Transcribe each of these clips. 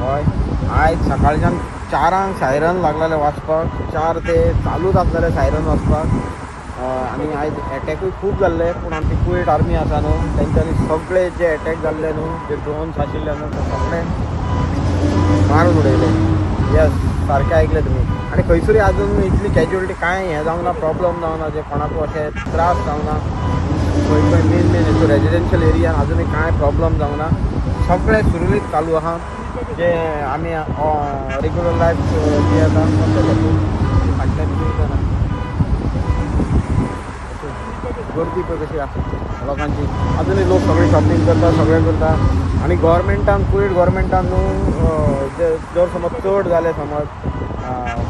हय आयज सकाळच्यान 4 सायरन लागलेले वाजपाक 4 ते चालूच आसलेले सायरन वाजपाक आनी आयज एटॅकूय खूब जाल्ले पूण आमची कुवेट आर्मी आसा न्हू तेंच्यांनी सगळे जे एटॅक जाल्ले न्हू जे ड्रोन्स आशिल्ले न्हू ते सगळे मारून उडयले. येस सारकें आयकले तुमी. आनी खंयसरूय आजून इतली कॅज्युअलिटी कांय हें जावना प्रॉब्लम जावना जे कोणाकूय अशे त्रास जावना खंय खंय मेन हेतू रेजिडेन्शियल एरियान आजुनूय कांय प्रॉब्लम जावना सगळे सुरळीत चालू आहा जे आमी रेग्युलर लायफ जी आसा तशें फाटल्यान गर्दी पळय कशी आसा लोकांची अजूनही लोक सगळे शॉपिंग करता सगळें करता आनी गोवोरमेंटान कुवेट गोवोरमेंटान न्हू जर समज चड जालें समज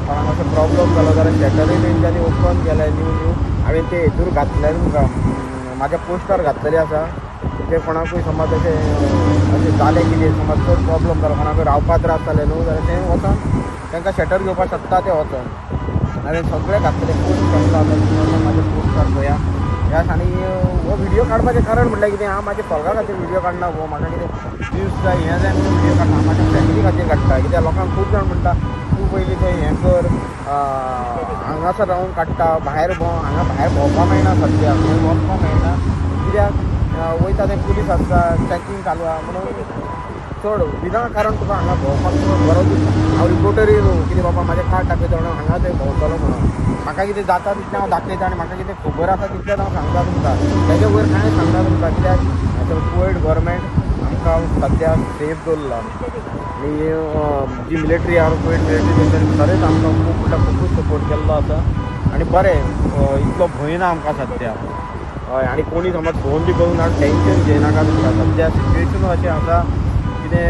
कोणाक असो प्रॉब्लम जालो जाल्यार शॅटरूय तेंच्यांनी ओपन केले न्यू हांवें ते हेतूर घातले तुमकां म्हाज्या पोस्टार घातलेले आसा जे कोणाकूय समज अशें जालें कितें समज चड प्रॉब्लम जालो कोणाकूय रावपाक त्रास जाले न्हू जाल्यार ते वचोन तांकां शॅटर घेवपाक शकता ते वचोन हांवें सगळे घातलेले पोस्ट घातलो आतां म्हाज्या पोस्टार पळया ह्या आनी हो व्हिडिओ काडपाचें कारण म्हटल्यार कितें हांव म्हाज्या फॉगा खातीर व्हिडिओ काडना गो म्हाका कितें व्यूज जाय हें जाय म्हणून व्हिडिओ काडना म्हाज्या फॅमिली खातीर काडटा कित्याक लोकांक खूब जाण म्हणटा तूं पयलीं थंय हें कर हांगासर रावन काडटा भायर हांगा भायर भोंवपा मेळना सद्या खंय वचपाक मेळना कित्याक वयता थंय पुलीस आसता चॅकींग चालू आहा म्हणून चड विनाकारण तुका हांगा भोंवपाक बरो दिसता हांव रिपोर्टरूय न्हू कितें बाबा म्हाजें कार्ड दाखयता म्हणून हांगा थंय भोंवतलो म्हणून म्हाका कितें जाता तितलें हांव दाखयता आनी म्हाका कितें खबर आसा तितलेंच हांव सांगता तुमकां तेजे वयर कांय सांगना तुमकां कित्याक कुवेट गोवोरमेंट आमकां सद्या सेफ दवरला आनी जी मिलिटरी आहा कुवेट मिलिटरी तेंच्यांनी खरेंच आमकां खूब म्हणल्यार खूबच सपोर्ट केल्लो आसा आनी बरें इतलो भंय ना आमकां सद्या हय आनी कोणी समज फोन बी करून हांव टेंशन घेयनाका तुमकां सद्या सिच्युएशन अशें आसा कितें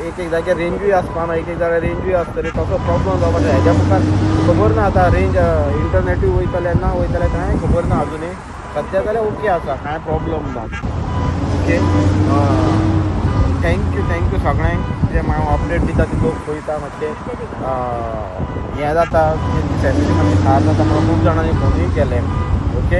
एक जाग्यार रेंजूय आसपाना एक जाग्यार रेंजूय आसतली तसो प्रॉब्लम जावपाक हेज्या मुखार खबर ना आतां रेंज इंटरनेटूय वयतलें ना वयतलें कांय खबर ना आजुनूय सद्या जाल्यार ओके आसा कांय प्रॉब्लम ना ओके थँक्यू सगळ्यांक कितें हांव अपडेट दिता ती लोक पळयता मातशें हें जाता तेंची फॅमिली मातशी खार जाता म्हणून खूब जाणांनी फोनूय केले ओके